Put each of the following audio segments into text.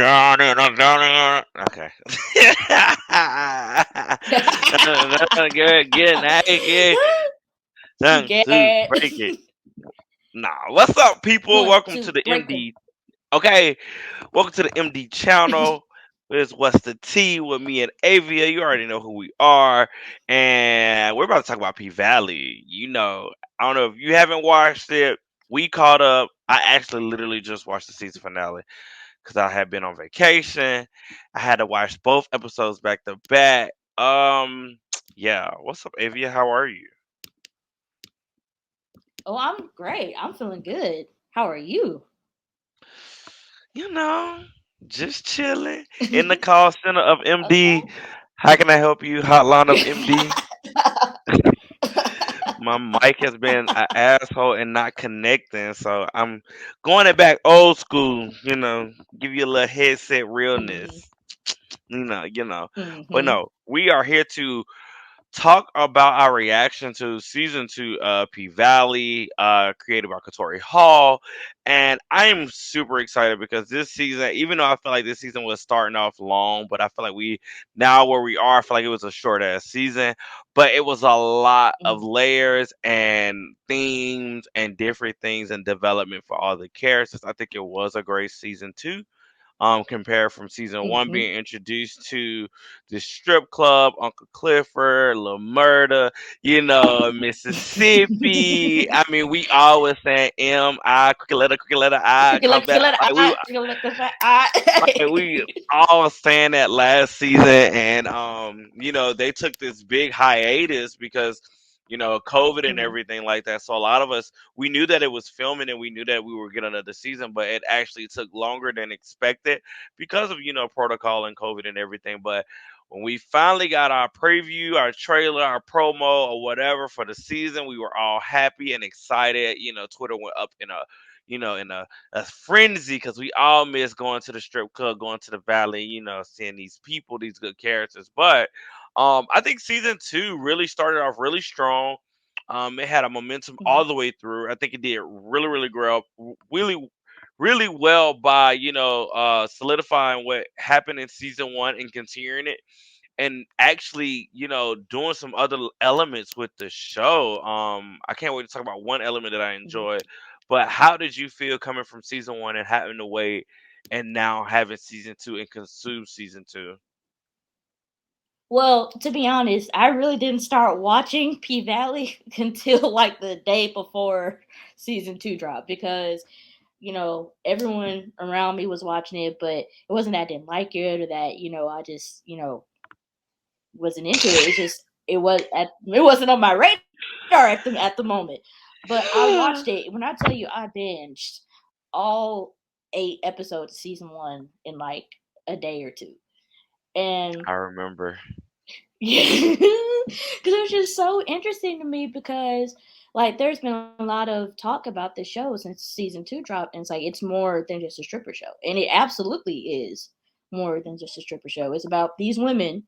down and I'm down and okay. Good, good, naked. One, two, Get break it. Nah, what's up, people? one, Welcome to two, the break 'em. MD. Okay, welcome to the MD channel. It's What's the T with me and Avia. You already know who we are, and we're about to talk about P Valley. I don't know if you haven't watched it. We caught up. I actually literally just watched the season finale because I had been on vacation. I had to watch both episodes back to back. Yeah. What's up, Avia? How are you? Oh, I'm great. I'm feeling good. How are you? You know, just chilling in the call center of MD. Okay. How can I help you? Hotline of MD. My mic has been an asshole and not connecting, so I'm going it back old school. Give you a little headset realness. Mhm. You know. But Mhm. no, we are here to talk about our reaction to season two of P Valley, created by Katori Hall. And I'm super excited because this season, even though I feel like this season was starting off long, but I feel like we now where we are, I feel like it was a short ass season, but it was a lot of Mhm. layers and themes and different things and development for all the characters. I think it was a great season two, compared from season one, Mhm. being introduced to the strip club, Uncle Clifford, Lil Murda, Mississippi. I mean, we always saying M.I., cricket letter I, come back. We all saying that last season, and they took this big hiatus because COVID and Mhm. everything like that. So a lot of us, we knew that it was filming and we knew that we were getting another season, but it actually took longer than expected because of protocol and COVID and everything. But when we finally got our preview, our trailer, our promo, or whatever for the season, we were all happy and excited. Twitter went up in a frenzy because we all miss going to the strip club, going to the valley, seeing these people, these good characters. But I think season two really started off really strong. It had a momentum all Mhm. the way through. I think it did really, really really, really well by solidifying what happened in season one and continuing it, and actually doing some other elements with the show. I can't wait to talk about one element that I Mhm. enjoyed. But how did you feel coming from season one and having to wait, and now having season two and consume season two? Well, to be honest, I really didn't start watching P Valley until like the day before season two dropped because everyone around me was watching it, but it wasn't that I didn't like it or that I just wasn't into it. It's just it wasn't on my radar at the moment. But I watched it. When I tell you I binged all 8 episodes of season one in like a day or two. And I remember. yeah, because it was just so interesting to me because like there's been a lot of talk about this show since season two dropped, and it's like it's more than just a stripper show, and it absolutely is more than just a stripper show. It's about these women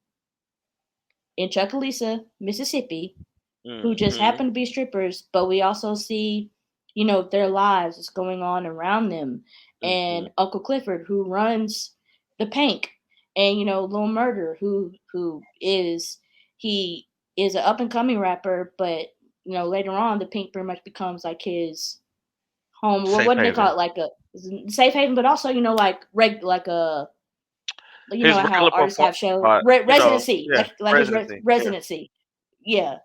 in Chucalissa, Mississippi, who just Hmm. happen to be strippers, but we also see, their lives is going on around them. Hmm. And Uncle Clifford, who runs the Pink, and Lil Murder, he is an up and coming rapper, but later on the Pink pretty much becomes like his home. What Safe do they call haven. it? Like a safe haven, but also like like a His how regular artists performance have show spot, residency, yeah, like his residency. Yeah. residency. Yeah,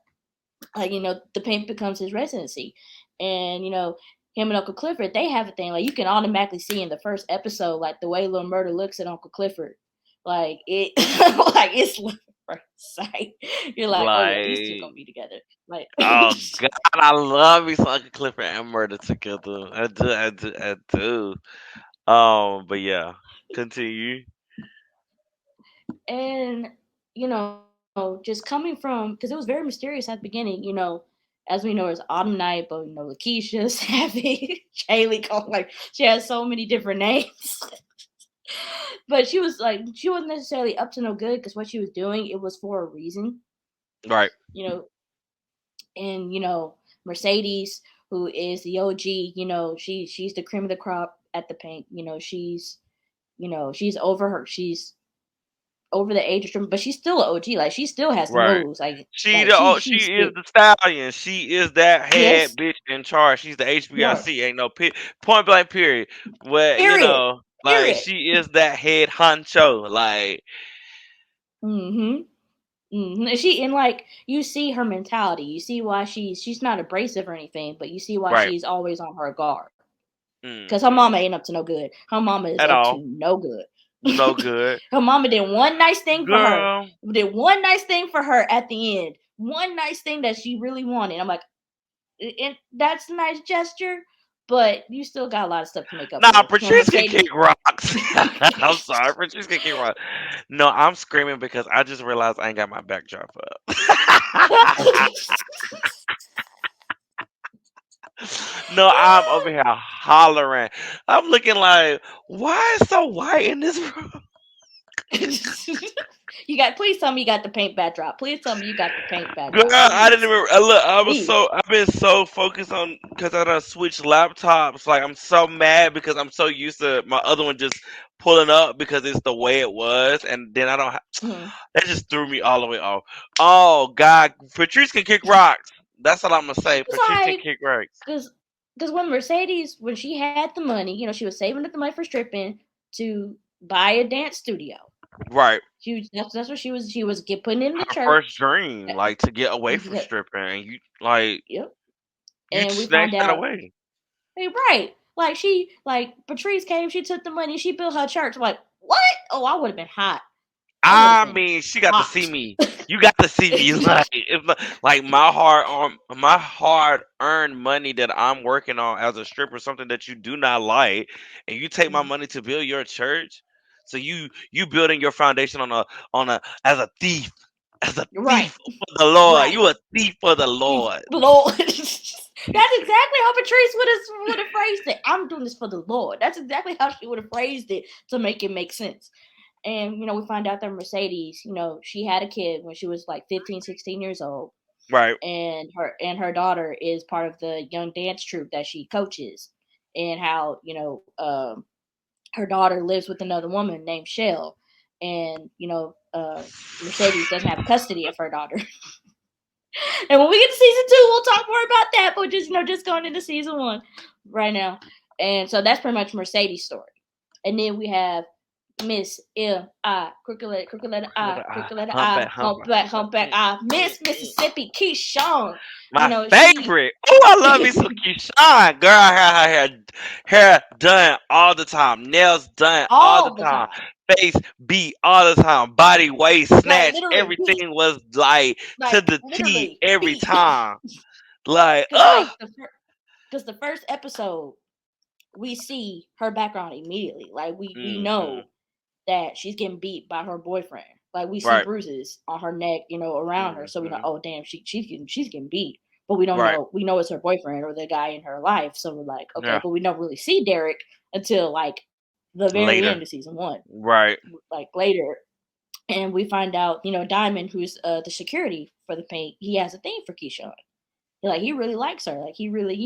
like the paint becomes his residency, and him and Uncle Clifford, they have a thing like you can automatically see in the first episode like the way Lil Murder looks at Uncle Clifford, like it like it's first sight. You're like, oh yeah, these two gonna Like, be together, like oh God, I love me some Uncle Clifford and Murder together. I do, I do, I do. But yeah, continue. and just coming from because it was very mysterious at the beginning, as we know, it's Autumn Night, but Lakeisha, Savvy, Shaylee, like she has so many different names. But she wasn't necessarily up to no good because what she was doing it was for a reason, Right. you know. And Mercedes, who is the OG, she's the cream of the crop at the Pink. She's she's over the age of stripping, but she's still an OG. Like she still has the Right. moves. Like She like the she oh, she's she is spit. the stallion. She is that head Yes. bitch in charge. She's the Right. HBIC. Ain't no point blank period. But Period. like Period. she is that head honcho. Like Mhm. And like you see her mentality. You see why she's not abrasive or anything, but you see why right. she's always on her guard. Cause her Hmm. mama ain't up to no good. Her mama is At up to all. no good. No good. Her mama did one nice thing for her. Girl. Did one nice thing for her at the end. One nice thing that she really wanted. I'm like, that's a nice gesture, but you still got a lot of stuff to make up Nah, for. When Patrice can Mercedes, kick rocks. I'm sorry, Patrice can kick rocks. No, I'm screaming because I just realized I ain't got my backdrop up. No, I'm over here hollering. I'm looking like, why is so white in this room? please tell me you got the paint backdrop. Please tell me you got the paint Girl, backdrop. I didn't Please. even look. Please. I've been so focused on because I done switched laptops. Like I'm so mad because I'm so used to my other one just pulling up because it's the way it was, and then I don't. Mhm. That just threw me all the way off. Oh God, Patrice can kick rocks. That's what I'm gonna say. It's Patrice can like, kick rocks. because when Mercedes, when she had the money, she was saving up the money for stripping to buy a dance studio. Right. That's what she was get putting in the Her first church. dream, like to get away from stripping, and Yep. you And we find snatched that out, away. hey, right? Like Patrice came, she took the money, she built her church. Like what? Oh, I would have been hot. I would have I been mean, she got to see hot. me. You got to see me, like like my hard earned money that I'm working on as a stripper, something that you do not like, and you take my Mhm. money to build your church. So you building your foundation on a as a Right, thief for the Lord. right. You a thief for the Lord. Lord. That's exactly how Patrice would have phrased it. I'm doing this for the Lord. That's exactly how she would have phrased it to make it make sense. And we find out that Mercedes, she had a kid when she was like 15, 16 years old, Right. and her daughter is part of the young dance troupe that she coaches, and how her daughter lives with another woman named Shell, and Mercedes doesn't have custody of her daughter. And when we get to season two, we'll talk more about that. But just going into season one right now, and so that's pretty much Mercedes' story. And then we have Miss crooked letter I, crooked letter I, Humpback, humpback, humpback, humpback. humpback I, Miss Mississippi Keyshawn. My She favorite. Oh, I love me some Keyshawn. Girl, hair done all the time. Nails done all the all the time. time, Face beat all the time. Body, waist, like snatch. literally beat, Everything was like to like the T literally every beat. time. Like, Cause ugh. the first episode we see her background immediately. Like we Hmm. know that she's getting beat by her boyfriend. Like we see Right. bruises on her neck, around her. So we know, Hmm. oh damn, she's getting beat. But we don't Right. know. We know it's her boyfriend or the guy in her life. So we're like, okay, Yeah. but we don't really see Derek until like the very end Later. of season one, Right. like later. And we find out, Diamond, who's the security for the paint, he has a thing for Keyshawn. Like he really likes her. Like he really,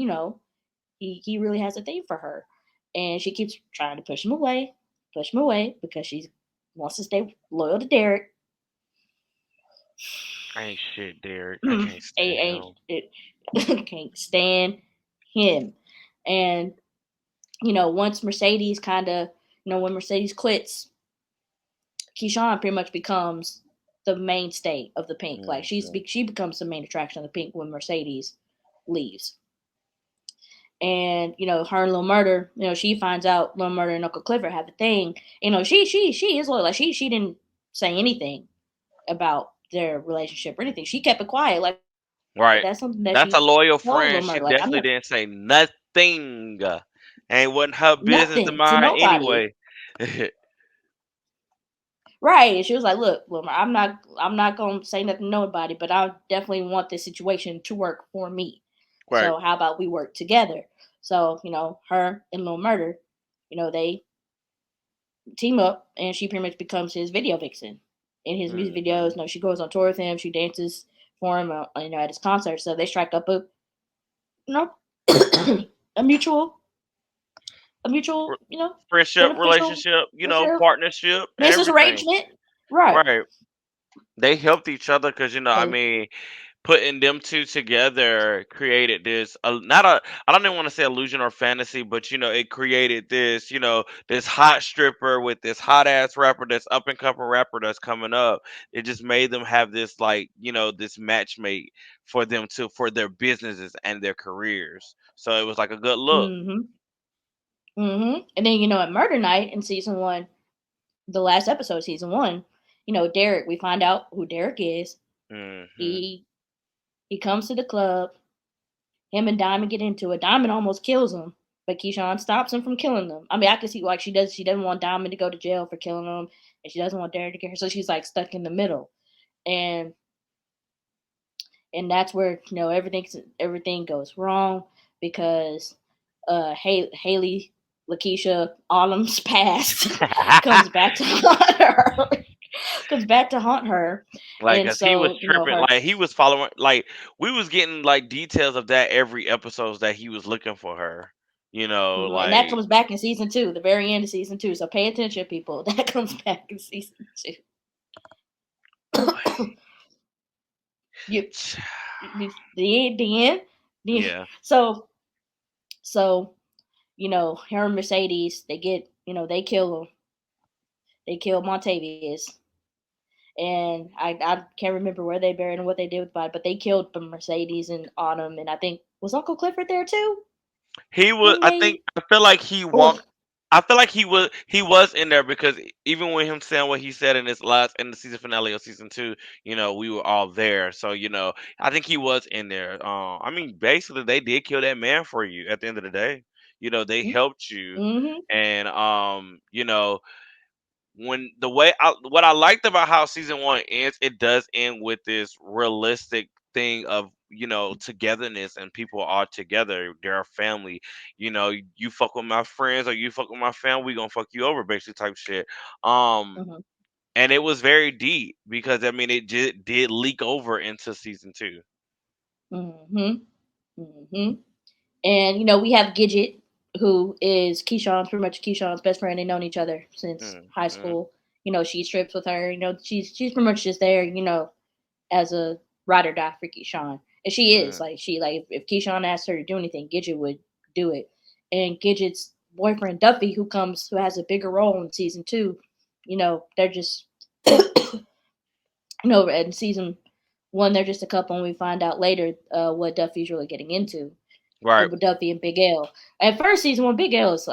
he really has a thing for her, and she keeps trying to push him away because she wants to stay loyal to Derek. Ain't shit, Derek. I ain't, can't stand ain't him. it? Can't stand him. And once Mercedes kind of, when Mercedes quits, Keyshawn pretty much becomes the mainstay of the Pink. Like Hmm. she becomes the main attraction of the Pink when Mercedes leaves. And her and Lil Murder, she finds out Lil Murder and Uncle Clifford have a thing. She is loyal. Like she didn't say anything about their relationship or anything. She kept it quiet. Like that's something that she Right. That's a told Lil loyal Murder. Like friend. I'm She not definitely didn't say nothing. Ain't wasn't her business to nothing to mine nobody. anyway. Right. And she was like, look, Lil Murder, I'm not gonna say nothing to nobody, but I definitely want this situation to work for me. Right. So how about we work together? So, her and Lil Murder, they team up, and she pretty much becomes his video vixen in his music videos. Hmm. She goes on tour with him. She dances for him, at his concerts. So they strike up a, you know, a mutual a r- mutual, friendship, beneficial relationship, relationship, partnership, business everything. arrangement. Right. Right. They helped each other because I Cause mean, putting them two together created this not a I don't even want to say illusion or fantasy, but it created this this hot stripper with this hot ass rapper, this up and coming rapper that's coming up. It just made them have this like this matchmate for them to for their businesses and their careers. So it was like a good look. mm-hmm. Mm-hmm. And then at Murder Night in season one, the last episode of season one, Derek, we find out who Derek is. Hmm. He he comes to the club. Him and Diamond get into it. Diamond almost kills him, but Keyshawn stops him from killing them. I mean, I can see like she doesn't want Diamond to go to jail for killing him, and she doesn't want Derek to get her, so she's like stuck in the middle. And that's where everything goes wrong because Haley Lakeisha Autumn's past comes back to haunt her. Comes back to haunt her, Like, and cause he was so tripping, her. like he was following, like we was getting like details of that every episodes that he was looking for her. And that Like comes back in season two, the very end of season two. So pay attention, people. That comes back in season two. you, the end. yeah. So her and Mercedes, they get they kill him. They kill Montavious, and I can't remember where they buried him, what they did with the body, but they killed Mercedes and Autumn, and I think was Uncle Clifford there too He was. when I think. they I feel like he or was walked. I feel like he was in there because even with him saying what he said in his last in the season finale of season two, we were all there. So I think he was in there. I mean, basically, they did kill that man for you. At the end of the day, they helped you, mm-hmm, and when the way what I liked about how season one ends, it does end with this realistic thing of togetherness and people are together. They're a family. You fuck with my friends or you fuck with my family, we gonna fuck you over, basically type shit. Um, mm-hmm, and it was very deep because I mean it did leak over into season two. mm-hmm, mm-hmm. And we have Gidget, who is Keyshawn's pretty much Keyshawn's best friend. They've known each other since high Mm-hmm. school. She strips with her. She's pretty much just there. As a ride or die for Keyshawn, and she is like if Keyshawn asked her to do anything, Gidget would do it. And Gidget's boyfriend Duffy, who has a bigger role in season two, they're just in season one they're just a couple, and we find out later what Duffy's really getting into Right. with Duffy and Big L. At first season one,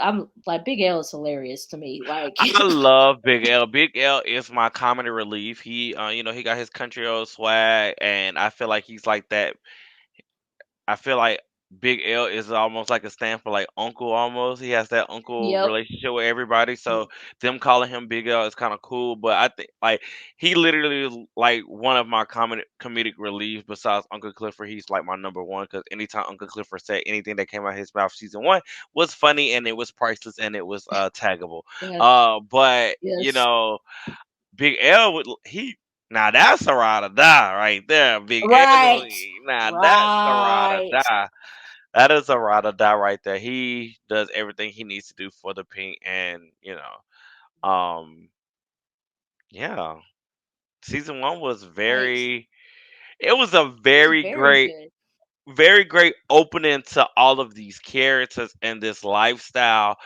I'm like Big L is hilarious to me. Like, I love Big L. Big L is my comedy relief. He, he got his country old swag, and I feel like he's like that. I feel like Big L is almost like a stand for like uncle almost. He has that uncle yep, relationship with everybody. So them calling him Big L is kind of cool. But I think like he literally is like one of my comedic relief besides Uncle Clifford. He's like my number one because anytime Uncle Clifford said anything that came out of his mouth season one was funny and it was priceless and it was taggable. yes, But yes, Big L would he now that's a ride or die right there. Big L, right, now that's a ride or right. die. That is a ride or die right there. He does everything he needs to do for the pink, and yeah. Season one was Like, very. It was a it was very very great, good. very great opening to all of these characters and this lifestyle,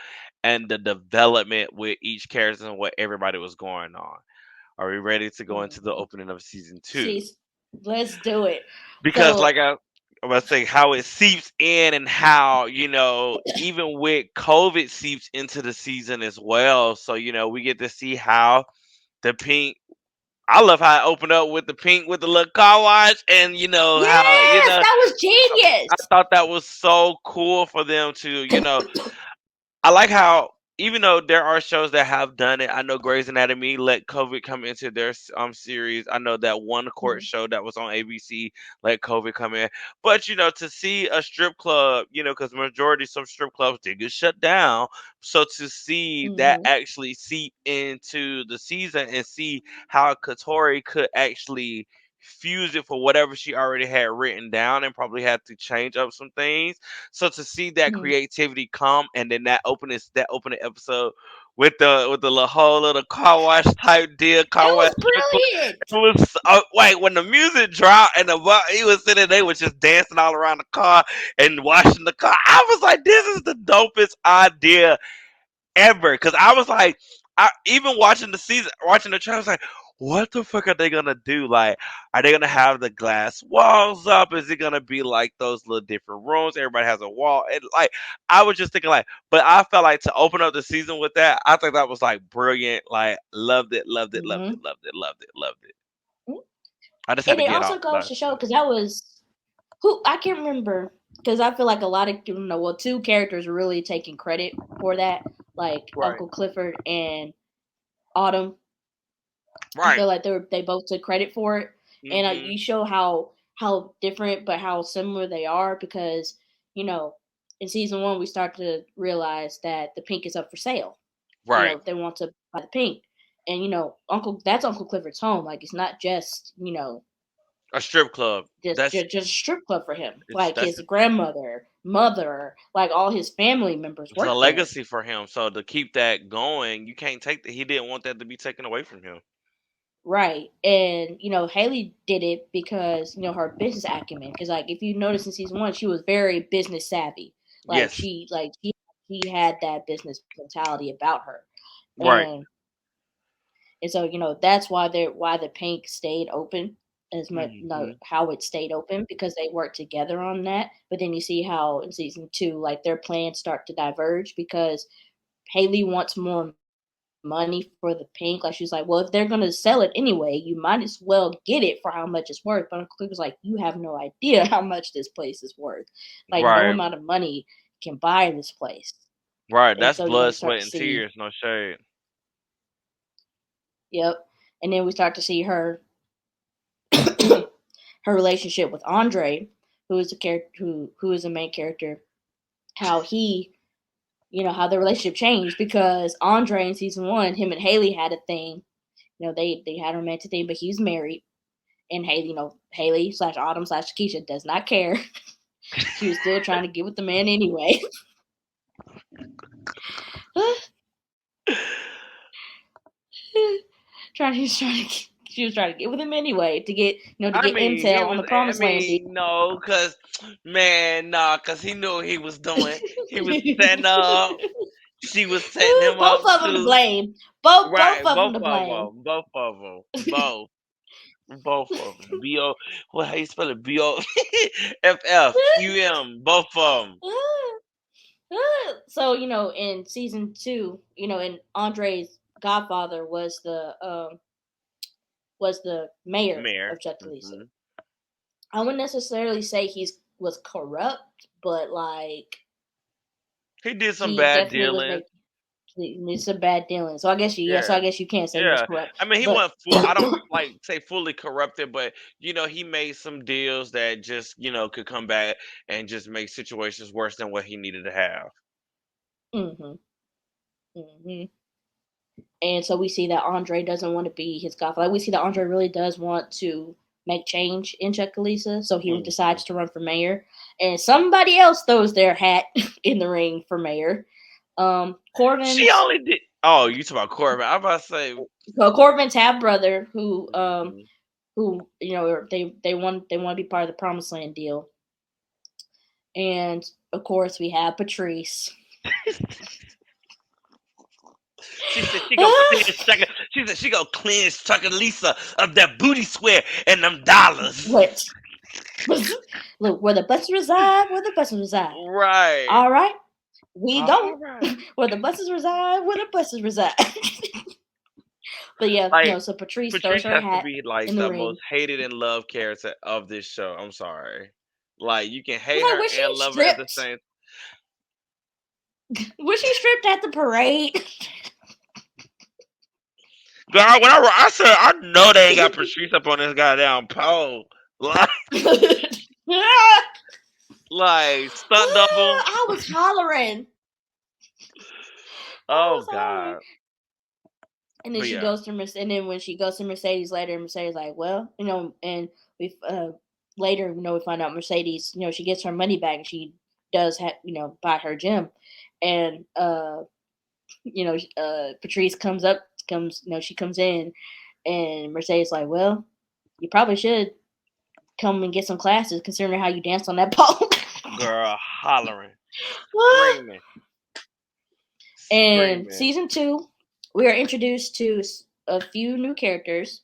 and the development with each character and what everybody was going on. Are we ready to go into the Mm-hmm. opening of season two? She's Let's do it. Because So, like I was saying, how it seeps in and how even with COVID seeps into the season as well. So we get to see how the pink. I love how it opened up with the pink with the little car wash, and how yes, that was I genius. thought that was so cool for them to I like how even though there are shows that have done it, I know Grey's Anatomy let COVID come into their series. I know that one court Mhm, show that was on ABC let COVID come in. But to see a strip club, because majority some strip clubs did get shut down. So to see that mhm, actually seep into the season and see how Katori could actually fuse it for whatever she already had written down and probably had to change up some things. So to see that Mhm. creativity come and then that opening episode with the little whole little car wash type deal, It car wash was circle. brilliant. It was wait when the music dropped and he was sitting there, was just dancing all around the car and washing the car. I was like, this is the dopest idea ever. Because I was like, even watching the season, watching the trailer, I was like, what the fuck are they gonna do? Like, are they gonna have the glass walls up? Is it gonna be like those little different rooms? Everybody has a wall. And like, I was just thinking like, but I felt like to open up the season with that, I think that was like brilliant. Like, loved it, loved it, loved it, Mhm. loved it, loved it, loved it. Mhm. I just had And to it get also off goes last to show night. because that was who I can't remember because I feel like a lot of well, two characters are really taking credit for that, like Right, Uncle Clifford and Autumn. I right. feel like they both took credit for it, and Mhm. you show how different but how similar they are because you know in season one we start to realize that the pink is up for sale. Right. They want to buy the pink, and Uncle Clifford's home. Like it's not just A strip club. just That's just a strip club for him. it's Like that's his grandmother, mother, like all his family members it's a work there. legacy for him. So to keep that going, you can't take that. He didn't want that to be taken away from him. Right. And, Haley did it because, her business acumen. Because, like, if you notice in season one, she was very business savvy. Yes. She had that business mentality about her. Right. And, and so, that's why the pink stayed open as much, no, Hmm. how it stayed open because they worked together on that. But then you see how in season two, like, their plans start to diverge because Haley wants more money for the pink. Like she's like, well, if they're gonna sell it anyway, you might as well get it for how much it's worth. But Uncle Cliff was like, you have no idea how much this place is worth. Like no Right. amount of money can buy this place. Right. And That's so blood, you start sweat, to and see, tears. No shade. yep. And then we start to see her her relationship with Andre, who is a character who is the main character. How he, how the relationship changed because Andre in season one, him and Haley had a thing. They had a romantic thing, but he's married. And Haley, Haley slash Autumn slash Keisha does not care. She was still trying to get with the man anyway. She was trying to get with him anyway to get to I get mean, he intel on was. the I promised land deal. mean, no, cause man, nah, cause he knew what he was doing. He was setting up. She was setting him Both up of them to too. blame. Both Right. of them Both to of blame. them. Both of them. Both. Both of them. B-O. What? How you spell it? B-O. F-F-U-M. Both of them. So in season two, and Andre's godfather was the mayor Mayor. of Chuckalissa. Hmm. I wouldn't necessarily say he's was corrupt, but like He did some he bad definitely was dealing. making some bad dealing. So I guess Yeah. you can't say he was Yeah. corrupt, I mean, he but wasn't full. I don't like say fully corrupted, but he made some deals that just could come back and just make situations worse than what he needed to have. hmm hmm and so we see that Andre doesn't want to be his godfather. Like we see that Andre really does want to make change in Chuckalissa, so he Hmm. decides to run for mayor, and somebody else throws their hat in the ring for mayor. She Corbin's only did. Oh, you talk about Corbin. I'm about to say. Corbin's half brother, Mhm. who they want to be part of the Promised Land deal, and of course we have Patrice. She said she gonna cleanse Chuck. She said she gonna cleanse Chuck and Lisa of that booty sweat and them dollars. What? Look, where the buses reside, where the buses reside. Right. All right, we All go. right. Where the buses reside, where the buses reside. But yeah, Like so Patrice throws Patrice her has to hat be like in the the most ring. hated and loved character of this show. I'm sorry. Like you can hate Like, her was she and love her at the stripped? same. Was she stripped at the parade? God, when I said I know they ain't got Patrice up on this goddamn pole. Like, like stunt double. I was hollering. I Oh was hollering. God. And then But she yeah. goes to and then when she goes to Mercedes later, Mercedes like, well, and we later, we find out Mercedes, she gets her money back and she does buy her gym, and Patrice she comes in, and Mercedes like, well, you probably should come and get some classes considering how you dance on that pole. Girl hollering, What? screaming, And screaming. season 2, we are introduced to a few new characters.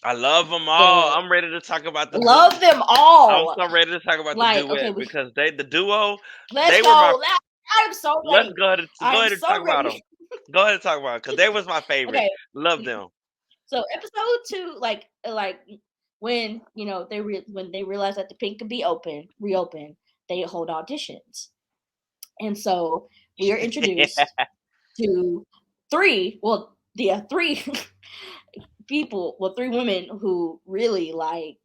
I love them all. The I'm ready to talk about the Love them I'm all. so ready to talk about the Like, okay, duet because the duo, let's they were my. go. I'm so Let's ready. go I am ahead and talk so about them. ready. Go ahead and talk about it because they was my favorite. Okay, Love them. so episode 2, like when when they realize that the pink could be reopened, they hold auditions, and so we are introduced to three people, well, three women who really like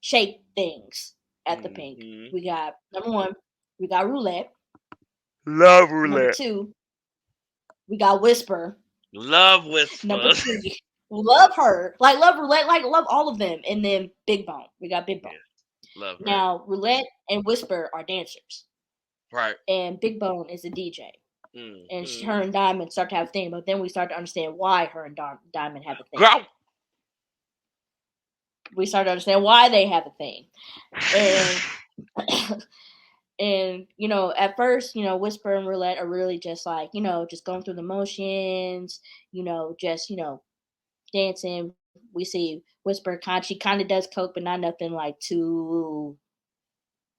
shape things at the pink. Hmm. We got number one, we got Roulette. Love Number roulette. two, we got Whisper. Love Number whispers. three, love her, like love Roulette, like love all of them. And then Big Bone, we got Big Bone. Yeah, love her. Now Roulette and Whisper are dancers, Right. and Big Bone is a DJ. And Hmm. her and Diamond start to have a thing, but then we start to understand why her and Diamond have a thing. Girl. We start to understand why they have a thing, and and at first, Whisper and Roulette are really just like just going through the motions, just dancing. We see Whisper she kind of does coke, but not nothing like you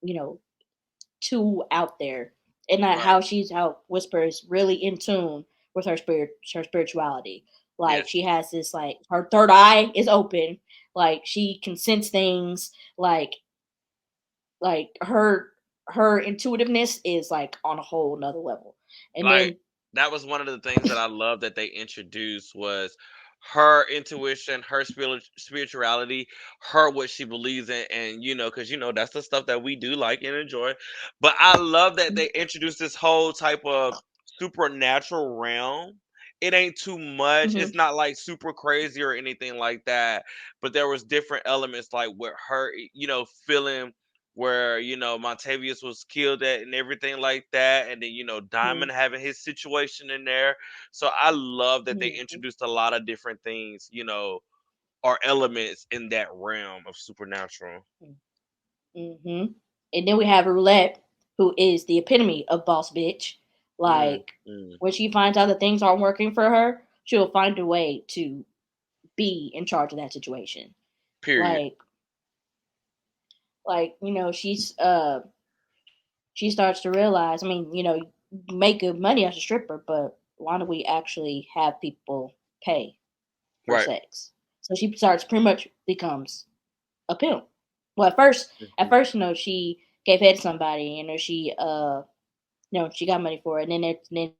know too out there, and not Right. how Whisper is really in tune with her spirituality. Like Yes. she has this, like, her third eye is open, like she can sense things, like her intuitiveness is like on a whole nother level. And Like then that was one of the things that I love that they introduced was her intuition, her spirituality, her what she believes in, and because that's the stuff that we do like and enjoy. But I love that they introduced this whole type of supernatural realm. It ain't too much. mhm, It's not like super crazy or anything like that. But there was different elements like with her, feeling where Montavious was killed at and everything like that, and then mhm, Diamond having his situation in there. So I love that they mhm, introduced a lot of different things, or elements in that realm of supernatural. mhm. And then we have Roulette, who is the epitome of boss bitch. Mm, Like, mm, when she finds out that things aren't working for her, she'll find a way to be in charge of that situation. period. Like, she starts to realize, I mean, you make good money as a stripper, but why don't we actually have people pay for Right. sex? So she starts pretty much becomes a pimp. Well, at first, she gave head to somebody, and she got money for it, and then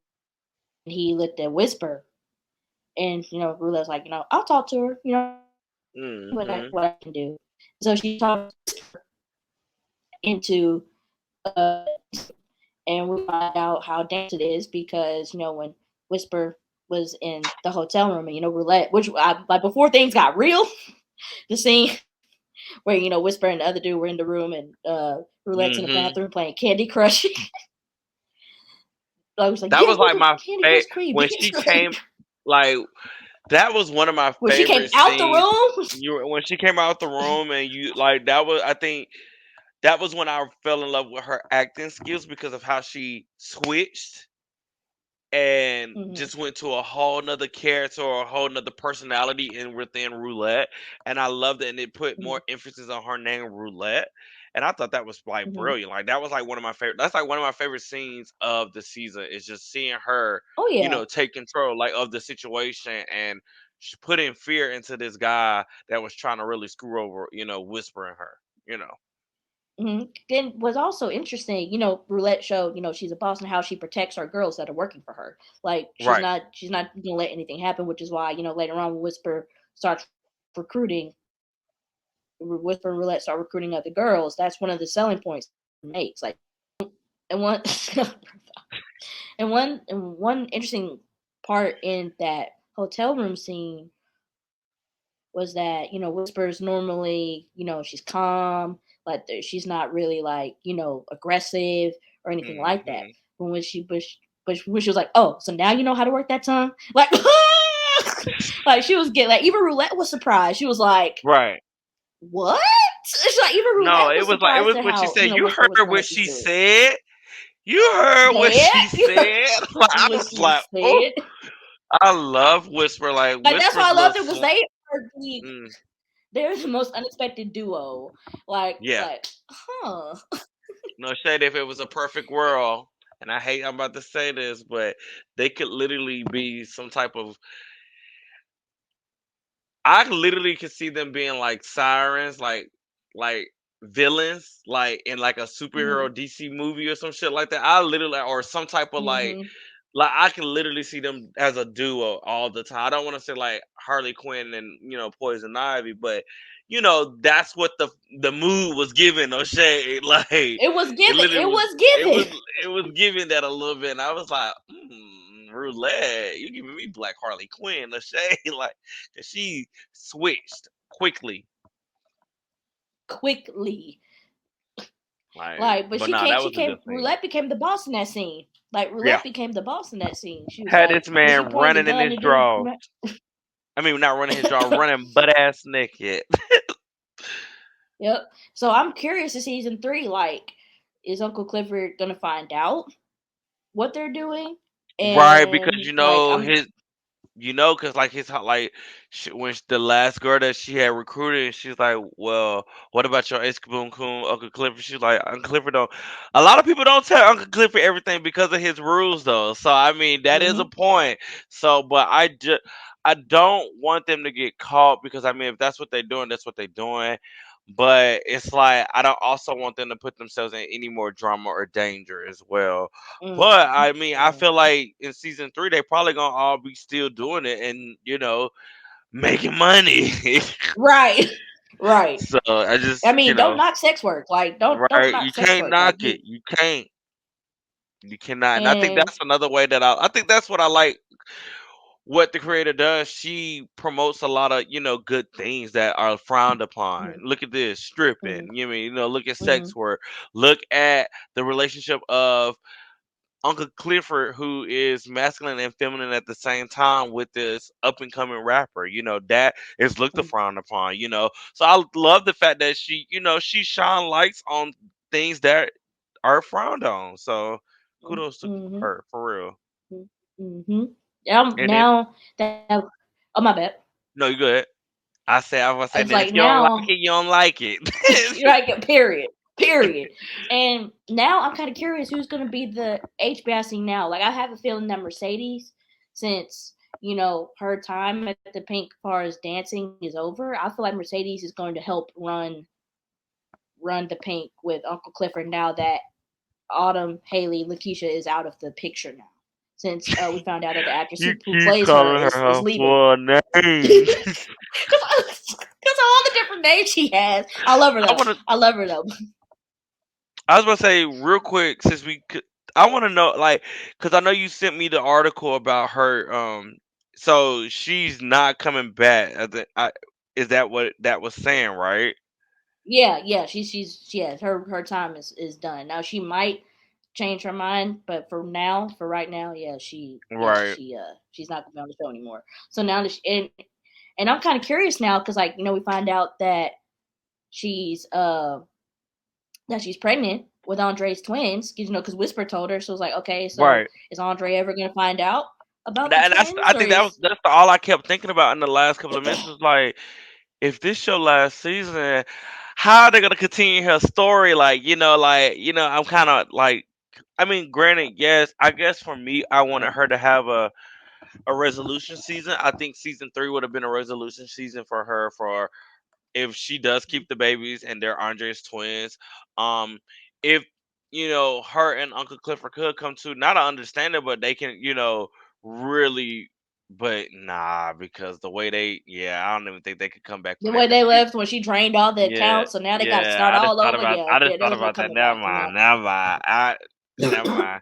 he looked at Whisper, and Roulette's like, I'll talk to her, Hmm. what I can do. So she talks into uh, and we find out how dangerous it is because when Whisper was in the hotel room, and Roulette, which like before things got real, the scene where Whisper and the other dude were in the room, and Roulette's in the Hmm. bathroom playing Candy Crush. I was like, That get was with like the my Candy Crush queen, when bitch. she came, like that was one of my When she came favorite out the scenes. room, When she came out the room and like that was, I think that was when I fell in love with her acting skills because of how she switched and hmm just went to a whole nother character or a whole nother personality in within Roulette. And I loved it, and it put hmm more emphasis on her name, Roulette. And I thought that was like hmm brilliant. Like that was like one of my favorite. That's like one of my favorite scenes of the season is just seeing her, oh yeah. take control like of the situation and putting fear into this guy that was trying to really screw over, whispering her. You know. Then was also interesting, Roulette showed, she's a boss and how she protects her girls that are working for her. Like Right. she's not gonna let anything happen, which is why, later on when Whisper starts recruiting Whisper and Roulette start recruiting other girls, that's one of the selling points it makes. Like, and one and one interesting part in that hotel room scene was that Whisper's normally she's calm, like she's not really like aggressive or anything like that. Hmm. But when she was like, oh, so now you know how to work that tongue, like like she was getting like even Roulette was surprised. She was like, Right. what? It's like even No, Roulette it was was like it surprised was at when she how said, "You Whisper was heard gonna what she do it. said. You heard what Yeah, she said." Like, I what was she like, "Oh, said. I love Whisper." Like Like that's Whisper's why I little loved it because sl- mm, they're the most unexpected duo. Like it's yeah. like, huh. No shade if it was a perfect world, and I'm about to say this, but they could literally be some type of. I literally could see them being like sirens, like villains, like in like a Mhm. superhero DC movie or some shit like that. I literally or some type of Mhm. like I can literally see them as a duo all the time. I don't want to say like Harley Quinn and Poison Ivy, but that's what the mood was giving or shade. Like It was it given. literally It was was it was given. it was giving that a little bit, and I was like, Roulette, you giving me Black Harley Quinn or shade like 'cause she switched quickly. Quickly. Like, Like, but but she nah, came. that She was a good came. scene. Roulette became the boss in that scene. Like Yeah, Roulette became the boss in that scene. She was had like, this when she man pointed the running in gun his and then draw. I mean, not running his jaw, running butt ass naked. yep. So I'm curious to season 3. Like, is Uncle Clifford gonna find out what they're doing? Right, because And like, I'm. cause like like the last girl that she had recruited, she's like, "Well, what about your ex Boon Coon, Uncle Clifford?" She's like, "Uncle Clifford don't." A lot of people don't tell Uncle Clifford everything because of his rules, though. So I mean, that is a Mhm. point. So, but I don't want them to get caught because I mean, if that's what they're doing, that's what they're doing. But it's like I don't also want them to put themselves in any more drama or danger as well. But Mhm. I mean, I feel Mhm. like in season three they probably gonna all be still doing it and making money. Right. Right. So I I just mean, don't knock sex work. Like, don't right, knock you sex can't work. Like knock it. you You cannot. And I think and that's another way that I think that's what I like what the creator does. She promotes a lot of good things that are frowned upon. mhm, Look at this mhm, stripping. Look at sex mhm, work. Look at the relationship of Uncle Clifford, who is masculine and feminine at the same time with this up and coming rapper. That is looked mhm, frowned upon. So I love the fact that she shine lights on things that are frowned on. So kudos to mhm, her for real. mhm, mhm. And then Now that oh my bad. no, you good. I was gonna say It's that if like you don't like now it, you don't like it. like period. Period. And now I'm kind of curious who's going to be the HBIC now. Like I have a feeling that Mercedes, since her time at the Pink Forest dancing is over, I feel like Mercedes is going to help run the Pink with Uncle Clifford now that Autumn, Haley, Lakeisha is out of the picture now. Since we found out that the actress You who keep plays her calling her is her leaving. full name. Because all the different names she has. I love her I though. want to. I love her though. I was gonna say real quick since we could. I want to know like because I know you sent me the article about her. So she's not coming back. Is that what that was saying, right? Yeah, yeah. Yes. Her time is done. Now she might change her mind, but for right now, Right. she's not gonna be on the show anymore. So now and I'm kind of curious now because like we find out she's uh that she's pregnant with Andre's twins. Because Whisper told her, so it's like okay, so Right. is Andre ever gonna find out about the I twins or think is that's all I kept thinking about in the last couple of minutes was like if this show last season, how are they gonna continue her story? I'm kind of like, I mean, granted, yes, I guess for me, I wanted her to have a resolution season. I think season three would have been a resolution season for her for if she does keep the babies and they're Andre's twins. Um, if her and Uncle Clifford could come to not an understanding, but they can really. But nah, because the way I don't even think they could come back the from that. way Cause they left when she drained all the yeah, accounts, so now they got to yeah, start all over. Yeah, I just yeah, there thought was no about that. coming Never back. mind, never mind. Never mind.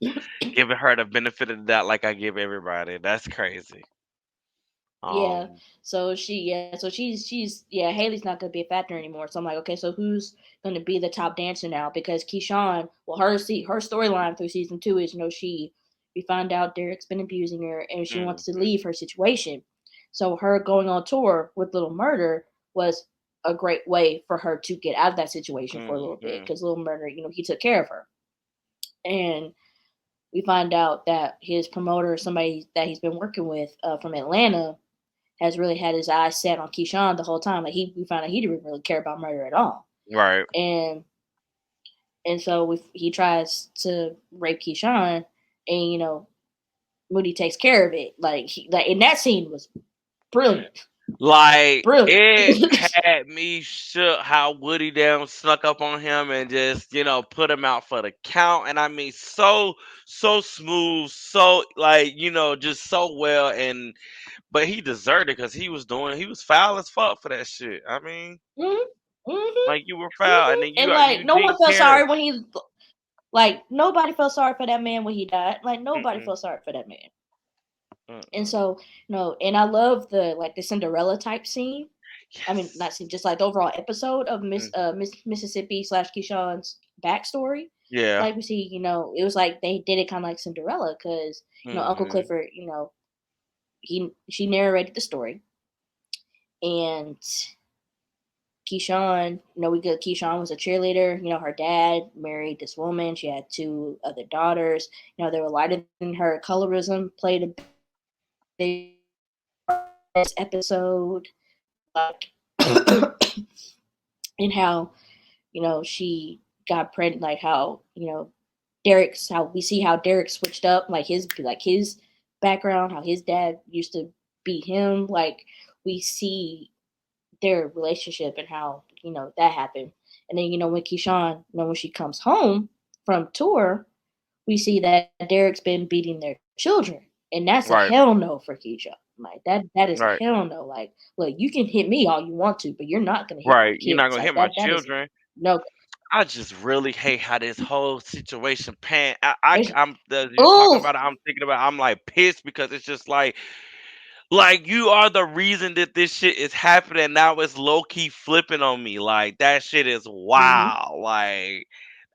Giving her the benefit of the doubt like I give everybody. That's crazy. Yeah. Um. So Haley's not gonna be a factor anymore. So I'm like, okay, so who's gonna be the top dancer now? Because Keyshawn, well, her storyline through season two is, we find out Derek's been abusing her and she wants to Mhm. leave her situation. So her going on tour with Little Murder was a great way for her to get out of that situation for a little bit, Mhm. because Little Murder, he took care of her. And we find out that his promoter, somebody that he's been working with from Atlanta, has really had his eyes set on Keyshawn the whole time. Like we found out he didn't really care about murder at all, Right. and so he tries to rape Keyshawn, and Moody takes care of it. Like in that scene was brilliant, Like brilliant. it had me shook how Woody down snuck up on him and just put him out for the count. And I mean, so smooth, so like just so well. And but he deserved it because he was foul as fuck for that shit. I mean, Mhm, mhm, like you were foul, and mhm. then And you like no one didn't felt care. sorry when he like nobody felt sorry for that man when he died. Like nobody Mm-mm, felt sorry for that man. And mm-mm. so no, and I love the Cinderella type scene. I mean, not Yes. scene, just like the overall episode of Hmm. Mississippi slash Keyshawn's backstory. Yeah. Like we see, it was like they did it kind of like Cinderella, because Uncle Hmm. Clifford, she narrated the story, and Keyshawn, Keyshawn was a cheerleader. Her dad married this woman. She had two other daughters. They were lighter than her. Colorism played a big this episode, like, and how she got pregnant, like how Derek's, how we see how Derek switched up, like his background, how his dad used to beat him. Like we see their relationship and how that happened. And then when Keyshawn, when she comes home from tour, we see that Derek's been beating their children, and that's a hell Right. no for Keyshawn. Like that is a Right. hell no. Like, look, you can hit me all you want to, but you're not gonna hit my Right. You're not kids. gonna Like hit my that is children. no. I just really hate how this whole situation pan. I'm you talking Oh, about it, I'm thinking about. I'm like pissed because it's just like you are the reason that this shit is happening. Now it's low key flipping on me. Like that shit is mm-hmm, wow. Like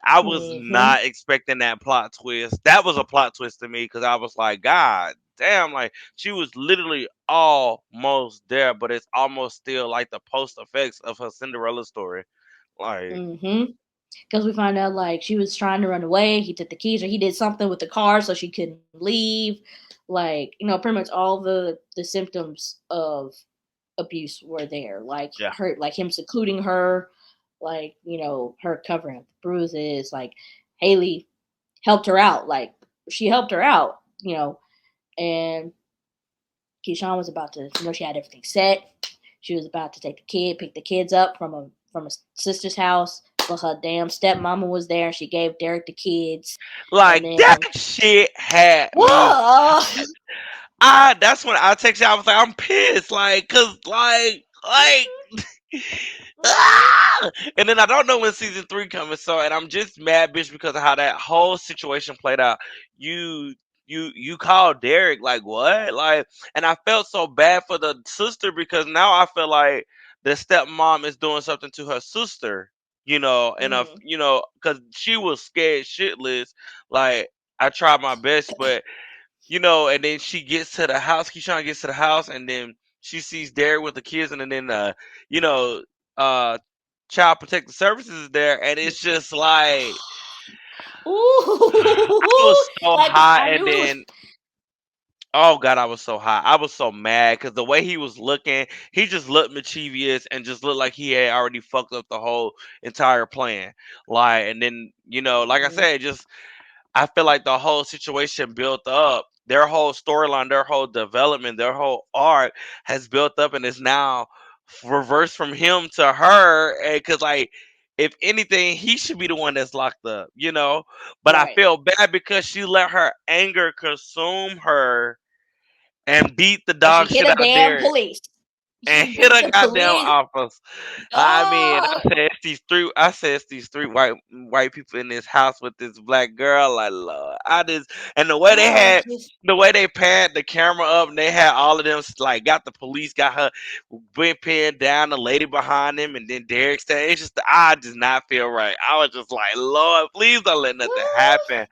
I was mm-hmm, not expecting that plot twist. That was a plot twist to me because I was like, God damn, like she was literally almost there, but it's almost still like the post effects of her Cinderella story. Like, mm-hmm. Because we find out like she was trying to run away. He took the keys, or he did something with the car so she couldn't leave. Like pretty much all the symptoms of abuse were there. Like yeah, him secluding her, like her covering up the bruises. Like Haley helped her out. Like she helped her out. And Keyshawn was about to, she had everything set. She was about to pick the kids up from a sister's house, but her damn stepmama was there, and she gave Derek the kids. And like that then, shit had me. whoa, I That's when I texted you. I was like, I'm pissed, like, cause like. Ah! And then I don't know when season three coming, so and I'm just mad, bitch, because of how that whole situation played out. You you called Derek, like what? Like, and I felt so bad for the sister because now I feel like the stepmom is doing something to her sister, and mm, because she was scared shitless. Like I tried my best, but and then she gets to the house. Keyshawn gets to the house, and then she sees Derek with the kids, and then you know, uh, Child Protective Services is there, and it's just like I ooh, was so like hot, I and knew it was. then oh god, I was so hot. I was so mad because the way he was looking, he just looked mischievous and just looked like he had already fucked up the whole entire plan. Like, and then like I Mhm, said, just I feel like the whole situation built up. Their whole storyline, their whole development, their whole arc has built up and is now reversed from him to her. Because, like, if anything, he should be the one that's locked up. But I right, feel bad because she let her anger consume her and beat the and she dog hit shit a out damn there. police. and She hit beat a the goddamn police. office. I mean, Oh, I said it's these three white people in this house with this black girl. Like, Lord, I just and I was just the way they panned the camera up, and they had all of them like got the police, got her went pinned down, the lady behind him, and then Derek said, it's just I did not feel right. I was just like, Lord, please don't let nothing happen.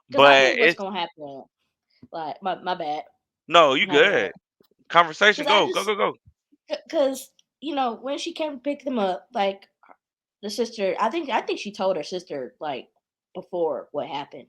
because I But think what's it's gonna happen. Like my bad. no, you My bad. good. Conversation, Because I go, go, just go, go. because when she came to pick them up, like the sister, I think she told her sister like before what happened,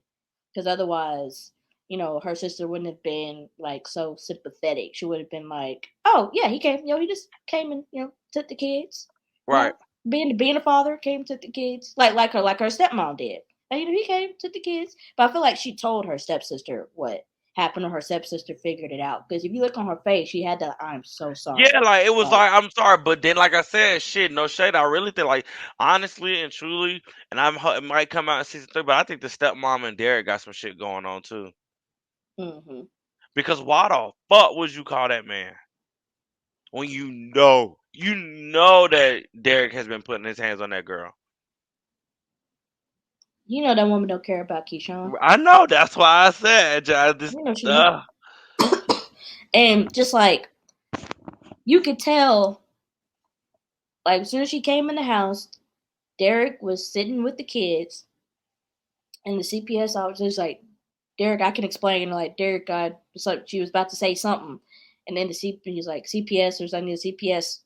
because otherwise, her sister wouldn't have been like so sympathetic. She would have been like, "Oh yeah, he came. He just came and took the kids. You Right. know, being a father, came took the kids like her stepmom did. And, he came took the kids. But I feel like she told her stepsister what happened, or her stepsister figured it out. Because if you look on her face, she had that "I'm so Yeah, sorry." like it was Like, like I'm sorry, but then like I said, shit, no shade. I really think like honestly and truly, and it might come out in season 3, but I think the stepmom and Derek got some shit going on too. hmm Because why the fuck would you call that man when you know that Derek has been putting his hands on that girl? that woman don't care about Keyshawn. I know that's why I said I just She don't. And just like you could tell, like as soon as she came in the house, Derek was sitting with the kids, and the CPS officer was like, "Derek, I can explain." Like Derek, it's like she was about to say something, and then he's like, "CPS," or something. The CPS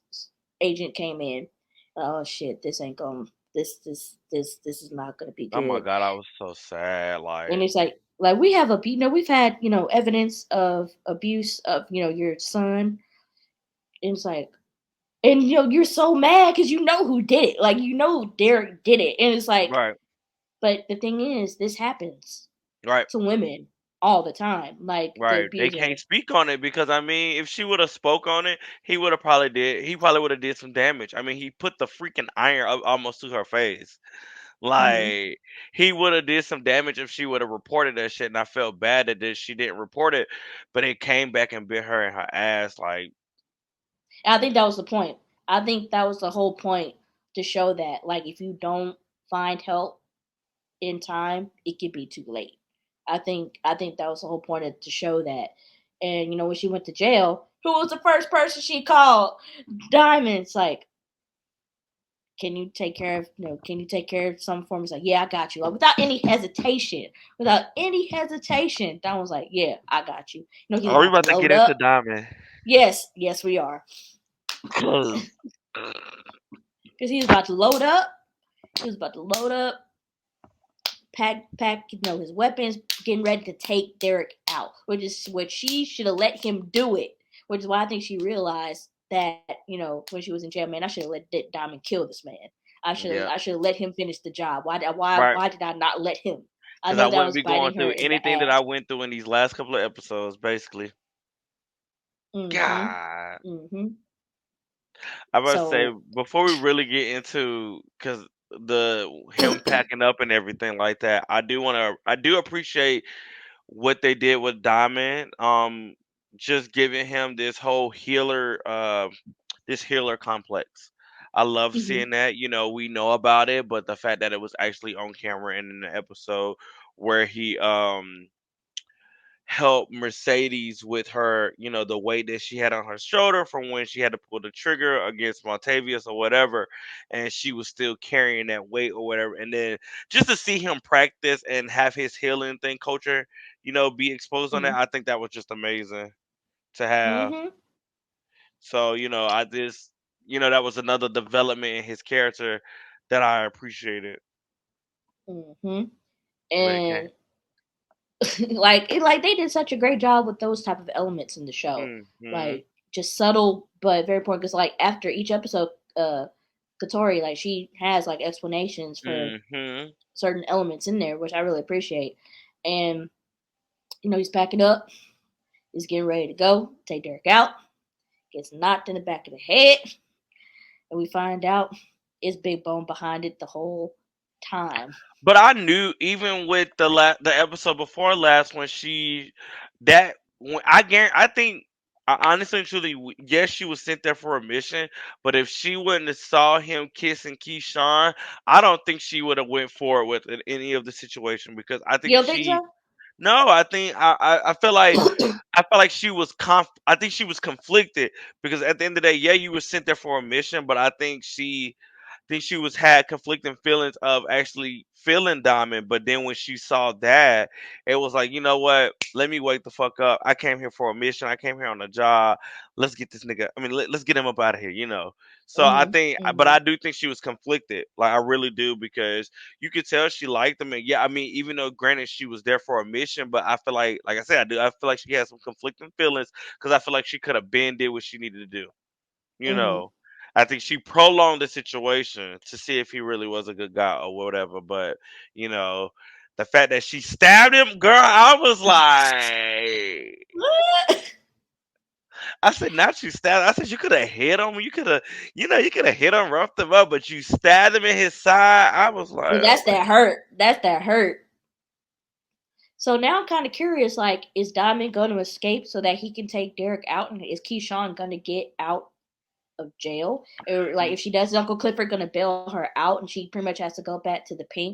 agent came in. Oh shit! This ain't going. This is not gonna be Oh my good. god, I was so sad. And Like it's like we have we've had evidence of abuse of your son. And it's like, and you're so mad because you know who did it. Like Derek did it, and it's like, right, but the thing is, this happens right. to women all the time. Like the Right. They abuser. can't speak on it because I mean, if she would have spoke on it, he probably would have did some damage. I mean, he put the freaking iron up almost to her face. hmm Like he would have did some damage if she would have reported that shit, and I felt bad that she didn't report it, but it came back and bit her in her ass. Like, And I think that was the point. I think that was the whole point, to show that like if you don't find help in time, it could be too late. I think that was the whole point, to show that. And when she went to jail, who was the first person she called? Diamonds. Like, can you take care of can you take care of some form? He's like, yeah, I got you. Like, without any hesitation, Don was like, yeah, I got you. He's are we about to about to load get up. into Diamond? Yes, we are. Cause Because he was about to load up. He was about to load up, pack his weapons, getting ready to take Derek out, which is what she should have let him do it. Which is why I think she realized that when she was in jail, man, I should have let Diamond kill this man. yeah, I should have let him finish the job. right. Why did I not let him? I Cause I know that wouldn't was be going biting her through in the anything that I ass. went through in these last couple of episodes, basically. Mhm. God. Mhm. I must say So. before we really get into because the him packing up and everything like that, I do appreciate what they did with Diamond. Just giving him this healer complex. I love Mhm. seeing that. You know, we know about it, but the fact that it was actually on camera and in the episode where he help Mercedes with her, the weight that she had on her shoulder from when she had to pull the trigger against Montavious or whatever, and she was still carrying that weight or whatever. And then just to see him practice and have his healing thing culture, be exposed on that, Mhm. I think that was just amazing to have. Mhm. So, I just, that was another development in his character that I appreciated Mhm. when it came. And like they did such a great job with those type of elements in the show, Mm-hmm. like just subtle but very important. Because like after each episode, uh Katori, like she has like explanations for Mm-hmm. certain elements in there, which I really appreciate. And he's packing up, he's getting ready to go take Derek out, gets knocked in the back of the head, and we find out it's Big Bone behind it the whole time. But I knew even with the episode before last when she that when I guarantee I think honestly and truly, yes, she was sent there for a mission, but if she wouldn't have saw him kissing Keyshawn, I don't think she would have went forward with any of the situation because I You think don't think she. so? No, I think I feel like she was I think she was conflicted because at the end of the day, yeah, you were sent there for a mission, but I think she was had conflicting feelings of actually feeling Diamond, but then when she saw that, it was like, you know what? Let me wake the fuck up. I came here for a mission. I came here on a job. Let's get this nigga. I mean, let's get him up out of here. So I Mhm. think, but Mhm. I do think she was conflicted. Like I really do because you could tell she liked him, and yeah, I mean, even though granted she was there for a mission, but I feel like I said, I do. I feel like she had some conflicting feelings because I feel like she could have been did what she needed to do you Mhm. know, I think she prolonged the situation to see if he really was a good guy or whatever. But you know, the fact that she stabbed him, girl, I was like, I said, not you stabbed. I said you could have hit him. You could have hit him, roughed him up, but you stabbed him in his side. I was like, Yeah, oh that's my that hurt. That's that hurt. So now I'm kind of curious. Like, is Diamond going to escape so that he can take Derek out, and is Keyshawn going to get out of jail? Or like, god. if she does, is Uncle Clifford going to bail her out, and she pretty much has to go back to the Pink,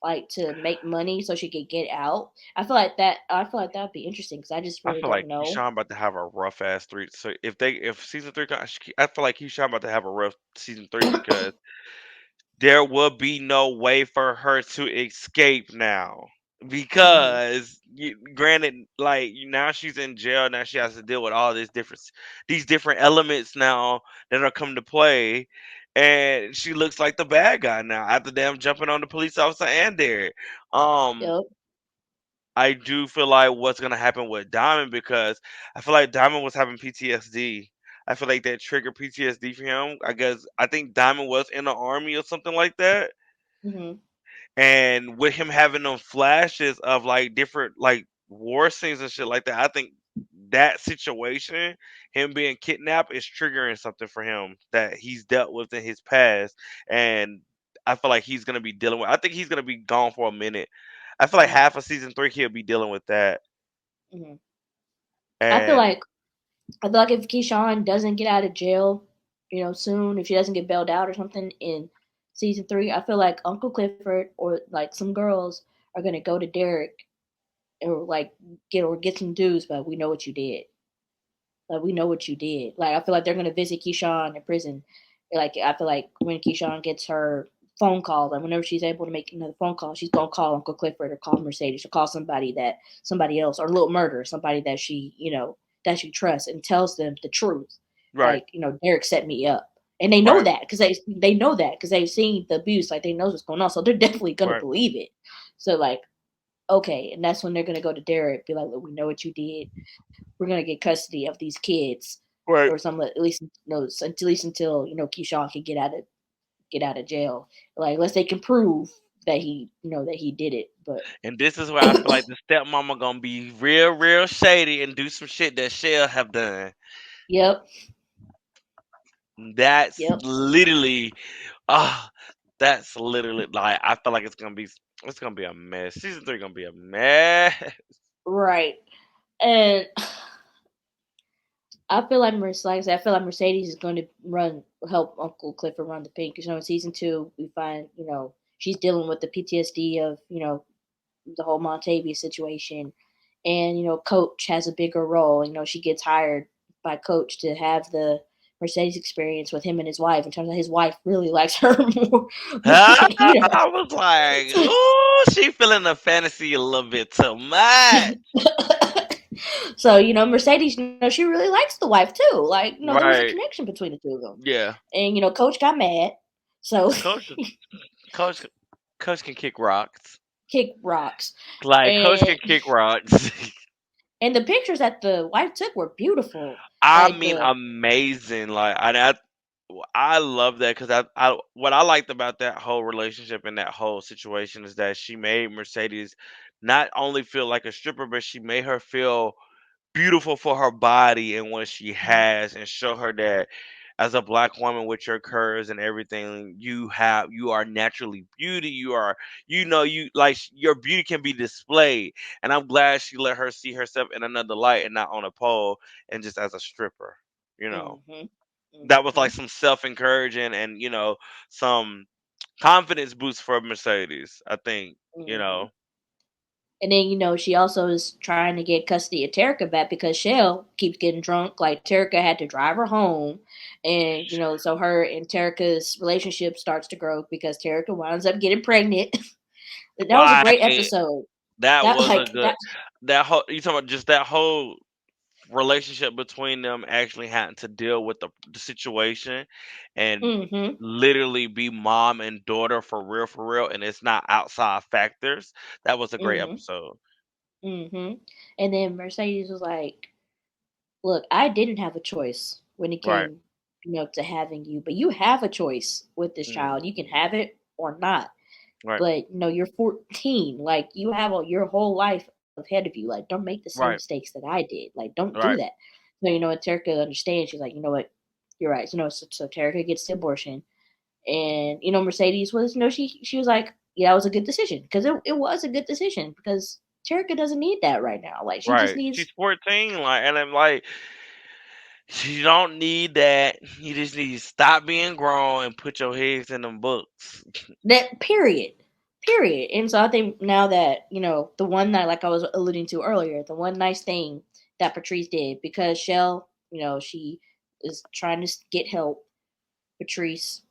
like to make money so she could get out? I feel like that. I feel like that would be interesting because I just I really feel don't like know. Keyshawn about to have a rough ass three. So if season three, I feel like Keyshawn about to have a rough season three because there will be no way for her to escape now Hmm. because granted like now she's in jail. Now she has to deal with all these different elements now that are come to play, and she looks like the bad guy now after them jumping on the police officer and Derek. um Yep. I do feel like what's gonna happen with Diamond because I feel like Diamond was having PTSD. I feel like that triggered PTSD for him. I think Diamond was in the army or something like that, Hmm. and with him having them flashes of like different like war scenes and shit like that, I think that situation, him being kidnapped, is triggering something for him that he's dealt with in his past, and I feel like he's gonna be dealing with. I think he's gonna be gone for a minute. I feel like Hmm. half of season three he'll be dealing with that, Hmm. I feel and like I feel like if Keyshawn doesn't get out of jail, soon, if she doesn't get bailed out or something in season three, I feel like Uncle Clifford or like some girls are gonna go to Derek or like get some dues, but we know what you did. Like we know what you did. Like I feel like they're gonna visit Keyshawn in prison. Like I feel like when Keyshawn gets her phone call, and whenever she's able to make another phone call, she's gonna call Uncle Clifford or call Mercedes or call somebody else or Little Murder, somebody that she trusts and tells them the truth. right, Like Derek set me up, and they know right, that because they know that because they've seen the abuse. Like they know what's going on, so they're definitely gonna right, believe it. So like okay, and that's when they're gonna go to Derek, be like, look, we know what you did, we're gonna get custody of these kids right. or some at least at least until Keyshawn can get out of jail. Like unless they can prove that he did it. But And this is where I feel like the stepmama gonna be real, real shady and do some shit that Shell have done. yep, That's yep, literally, ah, that's literally like I feel like it's gonna be a mess. Season three gonna be a mess. right. And I feel like like I said, I feel like Mercedes is going to help Uncle Clifford run the Pink. Because in season two, we find she's dealing with the PTSD of the whole Montavia situation, and Coach has a bigger role. She gets hired by Coach to have the Mercedes experience with him and his wife. And turns out his wife really likes her more Ah, than. I was like, oh, she feeling the fantasy a little bit too much. So Mercedes, she really likes the wife too. Like there was a Right? connection between the two of them, Yeah. and Coach got mad, so Coach, coach, coach can kick rocks. kick rocks, Like coach and can kick rocks. the pictures that the wife took were beautiful. I Like mean, the amazing. I love that because what I liked about that whole relationship and that whole situation is that she made Mercedes not only feel like a stripper, but she made her feel beautiful for her body and what she Mhm. has, and show her that. as a black woman with your curves and everything, you are naturally beauty. You are, you like your beauty can be displayed. And I'm glad she let her see herself in another light and not on a pole and just as a stripper. You know, Mhm. that was like Mhm. some self encouraging and some confidence boost for Mercedes. I think you Mhm. know. And then, she also is trying to get custody of Terica back because Shell keeps getting drunk. Like, Terica had to drive her home. And, so her and Terica's relationship starts to grow because Terica winds up getting pregnant. That was a great Right. episode. That That, was a like, good. that, That whole you talking about just that whole relationship between them actually having to deal with the situation and mm-hmm, literally be mom and daughter for real, and it's not outside factors. That was a great mm-hmm, episode. mm-hmm. And then Mercedes was like, look, I didn't have a choice when it Right. came, to having you, but you have a choice with this child. You can Hmm. have it or not. Right. But you're 14. Like, you have your whole life ahead of you. Like, don't make the same Right. mistakes that I did. Like, don't do Right. that. So, and Terica understands. She's like, you know what, you're right. So Terica gets the abortion, and Mercedes was, she was like, yeah, that was a good decision because it was a good decision because Terica doesn't need that right now. Like, she just Right. She's needs 14, like, and I'm like, you don't need that. You just need to stop being grown and put your heads in them books. that, period. And so I think now that the one that, like I was alluding to earlier, the one nice thing that Patrice did, because Shell, she is trying to get help. Patrice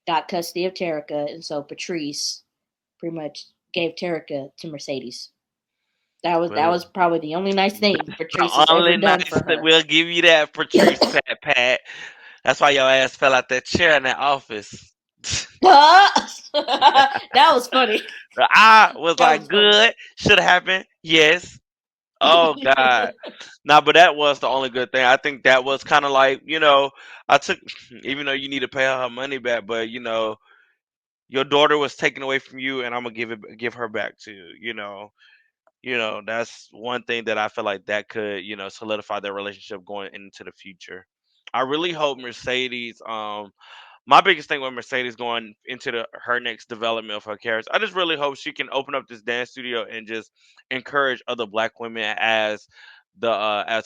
got custody of Terica, and so Patrice pretty much gave Terica to Mercedes. That was Well, probably the only nice thing Patrice the has ever only done nice for that her. we'll give you that Patrice pat. That's why your ass fell out that chair in that office. That was funny. I was That like, was funny. good. Should have happened. Yes. Oh God. Nah, but that was the only good thing. I think that was kind of like, I took, even though you need to pay her money back, but your daughter was taken away from you, and I'm gonna give her back to you. That's one thing that I feel like that could, solidify their relationship going into the future. I really hope Mercedes, my biggest thing with Mercedes going into her next development of her character, I just really hope she can open up this dance studio and just encourage other black women as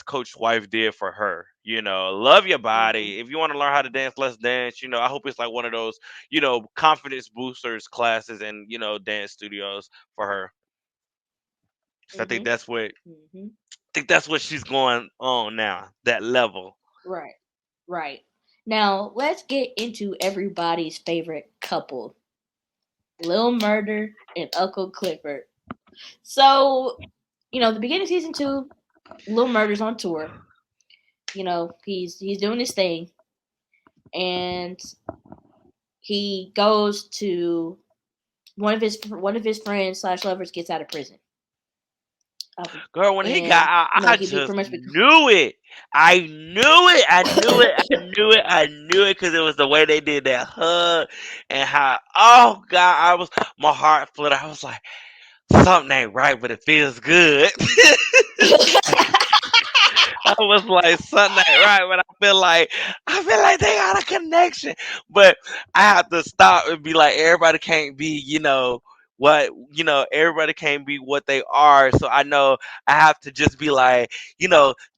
Coach Wife did for her. Love your Hmm. body. If you want to learn how to dance, let's dance. I hope it's like one of those, confidence boosters classes and dance studios for her. 'Cause Hmm. Hmm. I think that's what she's going on now. That level. Right. Right. Now let's get into everybody's favorite couple, Lil Murder and Uncle Clifford. So, the beginning of season two, Lil Murder's on tour. He's doing his thing, and he goes to one of his friends slash lovers gets out of prison. Girl, when he got And out, I he just pretty much knew it. I knew it. I knew it. I knew it. I knew it because it was the way they did that hug and how, oh God, my heart fluttered. I was like, something ain't right, but it feels good. I was like, something ain't right, but I feel like they got a connection. But I have to stop and be like, everybody can't be, everybody can't be what they are. So I know I have to just be like,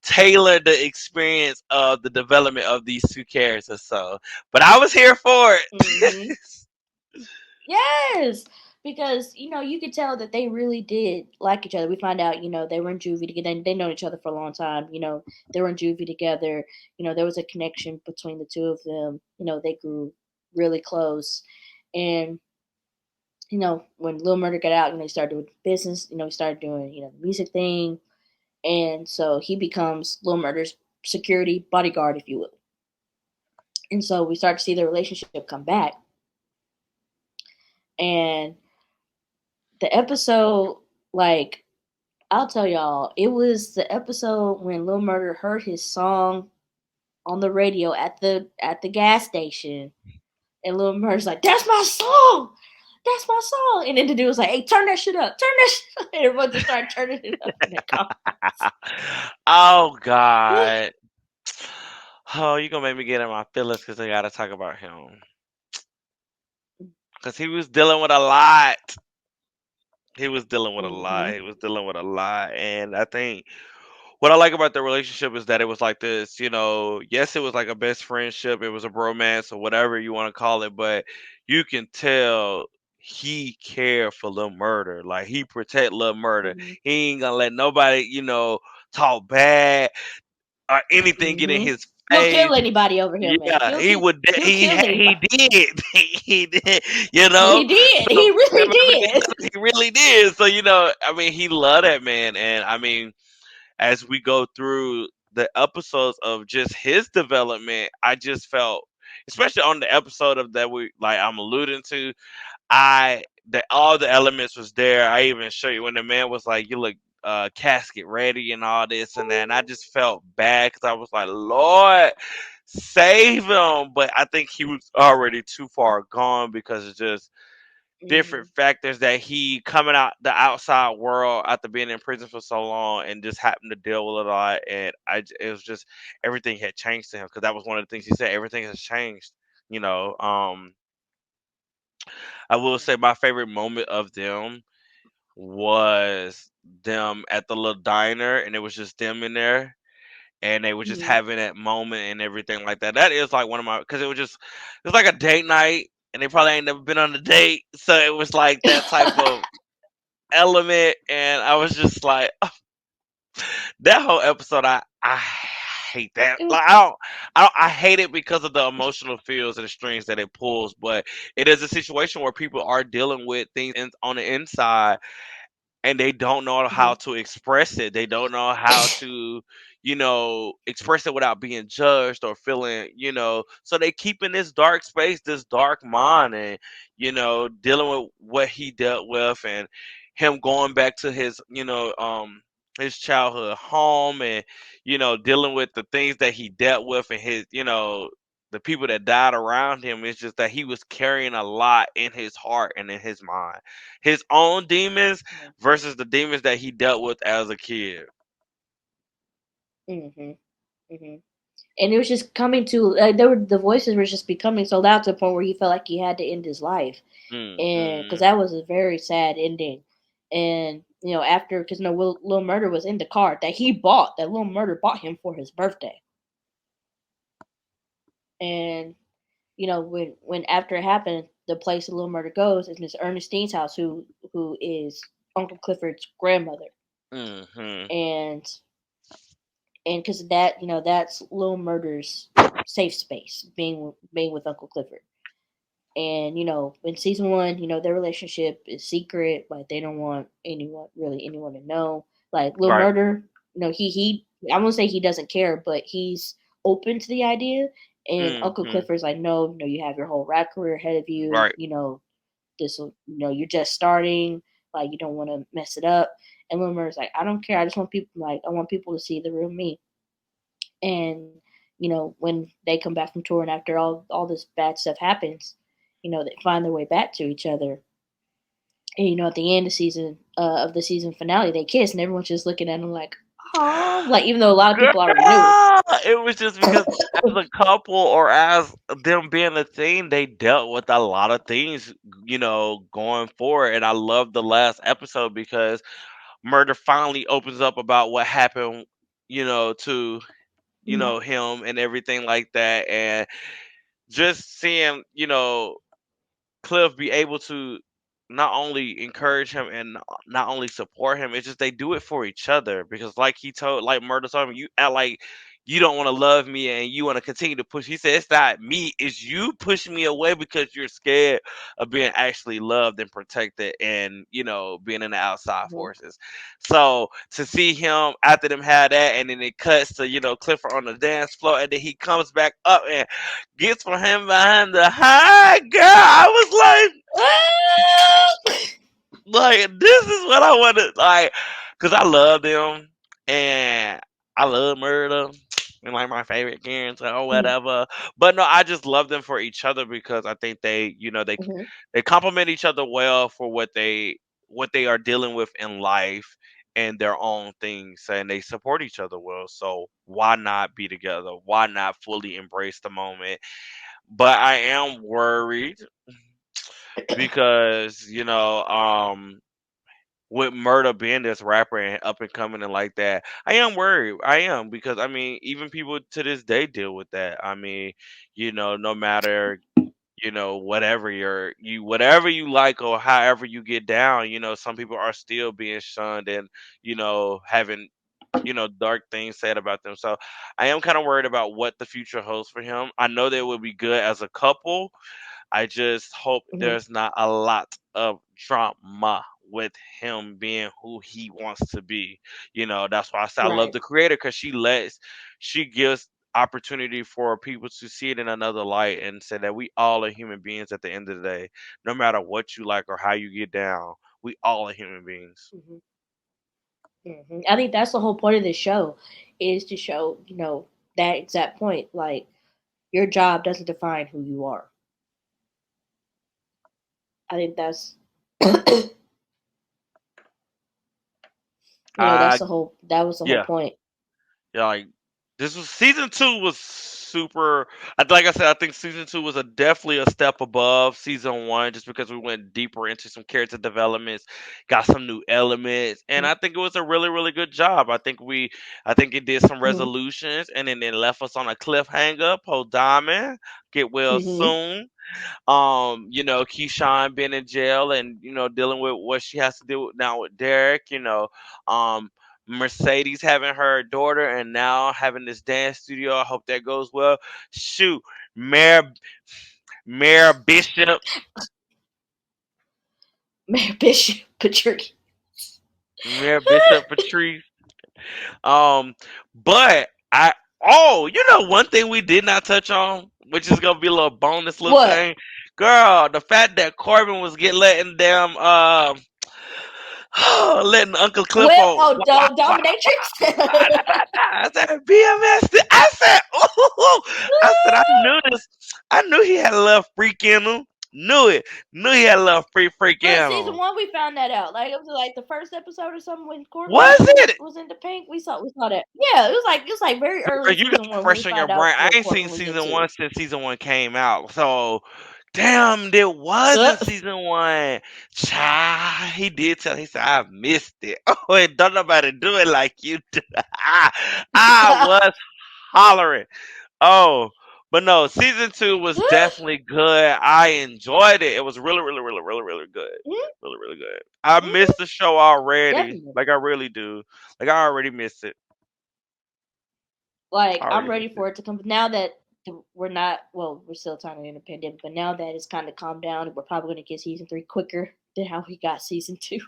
tailor the experience of the development of these two characters. So, but I was here for it. hmm Yes, because you could tell that they really did like each other. We find out they were in juvie together. They known each other for a long time. They were in juvie together. There was a connection between the two of them. They grew really close, and when Lil Murder got out, he started doing business. He started doing the music thing, and so he becomes Lil Murder's security bodyguard, if you will. And so we start to see their relationship come back, and the episode, like, I'll tell y'all, it was the episode when Lil Murder heard his song on the radio at the gas station, and Lil Murder's like, "That's my song, that's my song," and then the dude was like, "Hey, turn that shit up, turn that shit up," and everyone just started turning it up in the car. Oh God. Oh, you gonna make me get in my feelings because I gotta talk about him. Because he was dealing with a lot. He was dealing with a lot. Mm-hmm. He was dealing with a lot. And I think what I like about their relationship is that it was like this, yes, it was like a best friendship, it was a bromance or whatever you want to call it, but you can tell he cared for Lil Murder. Like he protect Lil Murder. He ain't gonna let nobody, talk bad or anything get in Mm-hmm. his He'll face. kill anybody over him, man. Yeah, he would. He'll kill He anybody. did. He did. You He know. did. So He I really mean, did. he really did. So I mean, he loved that man, and I mean, as we go through the episodes of just his development, I just felt, especially on the episode of that we like I'm alluding to, I that all the elements was there. I even show you when the man was like, "You look casket ready" and all this and that. And I just felt bad because I was like, "Lord, save him!" But I think he was already too far gone because it's just different Mm-hmm. factors that he coming out the outside world after being in prison for so long and just happened to deal with it a lot. And it was just everything had changed to him because that was one of the things he said. Everything has changed. You know, I will say my favorite moment of them was them at the little diner, and it was just them in there, and they were just Mm-hmm. having that moment and everything like that. That is like one of my because it was like a date night, and they probably ain't never been on a date, so it was like that type of element, and I was just like that whole episode. I hate that. It was. Like I hate it because of the emotional feels and the strings that it pulls. But it is a situation where people are dealing with things on the inside and they don't know how Mhm. to express it. They don't know how to, express it without being judged or feeling, so they keep in this dark space, this dark mind, and dealing with what he dealt with and him going back to his childhood home and dealing with the things that he dealt with and his the people that died around him. It's just that he was carrying a lot in his heart and in his mind, his own demons Yeah. versus the demons that he dealt with as a kid. Mhm. Mhm. And it was just coming to there were the voices were just becoming so loud to the point where he felt like he had to end his life, and because Hmm. that was a very sad ending. And after because Lil Murder was in the car that he bought that Lil Murder bought him for his birthday, and when after it happened, the place that Lil Murder goes is Miss Ernestine's house, who is Uncle Clifford's grandmother, Hmm. and because of that, that's Lil Murder's safe space, being with Uncle Clifford. And in season one, their relationship is secret. Like they don't want anyone to know. Like Lil Right. Murder, he I won't say he doesn't care, but he's open to the idea. And Uncle Hmm. Clifford's like, no, you have your whole rap career ahead of you. Right. This will, you're just starting. Like you don't want to mess it up. And Lil Murder's like, I don't care. I just want people I want people to see the real me. And when they come back from touring after all this bad stuff happens, they find their way back to each other. And at the end of the season finale, they kiss, and everyone's just looking at them like, "Oh!" Like even though a lot of Girl, people already knew. it was just because as a couple or as them being a thing, they dealt with a lot of things, going forward. And I love the last episode because Murder finally opens up about what happened, to Mhm. him and everything like that, and just seeing Cliff be able to not only encourage him and not only support him, it's just they do it for each other because like Murder told him, you act like you don't want to love me and you want to continue to push. He said it's not me, it's you pushing me away because you're scared of being actually loved and protected and being in the outside Mhm. forces. So to see him after them had that and then it cuts to, Clifford on the dance floor and then he comes back up and gets for him behind the high girl. I was like this is what I wanted, like, cause I love them and I love Murder and like my favorite character or Mhm. whatever. But no, I just love them for each other because I think they, Mhm. they complement each other well for what they are dealing with in life. in their own things and they support each other well. So why not be together? Why not fully embrace the moment? But I am worried because, with Murda being this rapper and up and coming and like that, I am worried. I am because I mean, even people to this day deal with that. I mean, no matter whatever you like or however you get down, some people are still being shunned and having dark things said about them. So I am kind of worried about what the future holds for him. I know they will be good as a couple. I just hope Mhm. there's not a lot of drama with him being who he wants to be. That's why I say I love Right. the creator because she gives opportunity for people to see it in another light and say that we all are human beings at the end of the day. No matter what you like or how you get down, we all are human beings. Hmm. I think that's the whole point of this show, is to show that exact point. Like, your job doesn't define who you are. I think that's I that's the whole that was the whole Yeah. point. Yeah, like this was season two was super. Like I said, I think season two was a definitely a step above season one, just because we went deeper into some character developments, got some new elements, and I think it was a really really good job. I think it did some Mm-hmm. resolutions, and then it left us on a cliffhanger. Po Diamond, get well Mm-hmm. soon. Keyshawn being in jail and dealing with what she has to deal with now with Derek. Um, Mercedes having her daughter and now having this dance studio. I hope that goes well. Shoot, Mayor Mayor Bishop, Mayor Bishop Patrick. Mayor Bishop Patrice. Um, but one thing we did not touch on, which is gonna be a little bonus little What? thing, girl, the fact that Corbin was letting them letting Uncle Whip? Clifford Oh, Dominatrix. I said BMS. I said, ooh, I said I knew this. I knew he had a little freak in him. Knew it. Knew he had a little freak But in season him. one, we found that out. Like, it was like the first episode or something when Corbin Was it? was into pink. We saw that. Yeah, it was like very early Girl, in you got season one when we fresh on your found out brain. I what ain't seen Corbin was season into. one since season one came out. So, damn, there was Uh, in season one. Child, he did tell. He said, I missed it. Oh, and don't nobody do it like you do. I was hollering. Oh, but no, season two was definitely good. I enjoyed it. It was really, really, really, really, really good. Really, really good. I Mhm, missed the show already. definitely. Like I really do. Like I already missed it. I Like, I'm already ready missed it. for it to come. Now that we're not, well, we're still trying in a pandemic, but now that it's kind of calmed down, we're probably going to get season three quicker than how we got season two.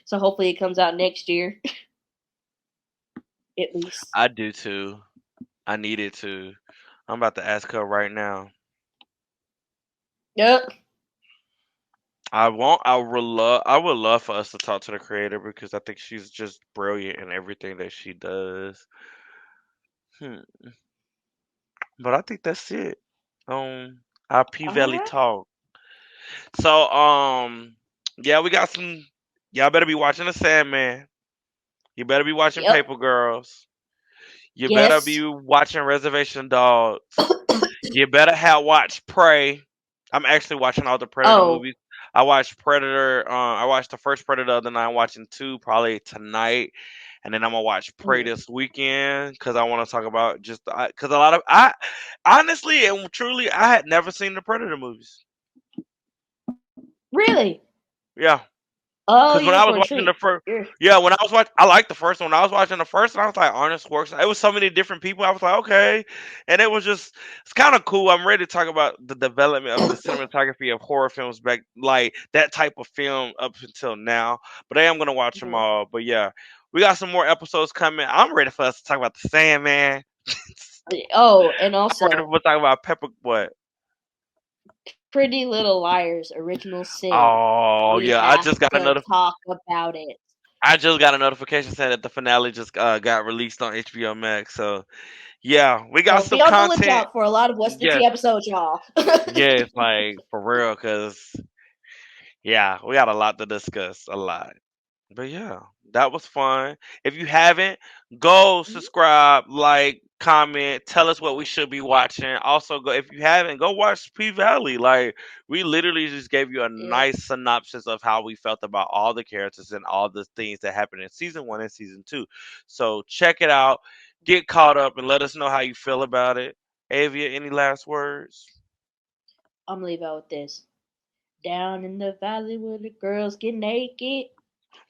So hopefully it comes out next year, at least. I do too. I needed to. I'm about to ask her right now. Yep. I won't. I would love for us to talk to the creator because I think she's just brilliant in everything that she does. Hmm. But I think that's it. Our P All Valley right. talk. So, yeah, we got some. Y'all better be watching The Sandman. You better be watching Yep. Paper Girls. You better Yes. be watching Reservation Dogs. You better have watched Prey. I'm actually watching all the Predator Oh. movies. I watched Predator. I watched the first Predator the other night. I'm watching two probably tonight, and then I'm gonna watch Prey Mhm. this weekend because I want to talk about just because a lot of I honestly and truly I had never seen the Predator movies. Really? Yeah. Oh, Because when you're I for was a watching the treat. first, You're yeah, when I was watching, I liked the first one. When I was watching the first one, I was like Arnold Schwarzenegger. It was so many different people. I was like, okay, and it was just, it's kind of cool. I'm ready to talk about the development of the cinematography of horror films back, like that type of film up until now. But I am gonna watch them Mhm. all. But yeah, we got some more episodes coming. I'm ready for us to talk about the Sandman. Oh, and I'm ready also to talk about Pepper. What? Pretty Little Liars original sin. Oh We yeah, have to talk about it. I just got a notification saying that the finale just got released on HBO Max. So yeah, we got So some be on the content. lookout for a lot of West Yes, City episodes, y'all. yes, like for real, cause yeah, we got a lot to discuss. A lot. But yeah, that was fun. If you haven't, go Mhm. subscribe, like, comment, tell us what we should be watching. Also, go if you haven't, go watch P Valley. Like, we literally just gave you a Yeah, nice synopsis of how we felt about all the characters and all the things that happened in season one and season two. So check it out, get caught up, and let us know how you feel about it. Avia, any last words? I'm gonna leave out with this. Down in the valley where the girls get naked.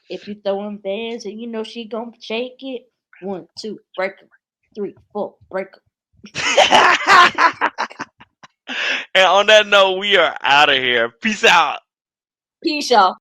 If you throwing bands and you know she gonna shake it. One, two, break 'em. Three, four, break 'em. And on that note, we are out of here. Peace out. Peace, y'all.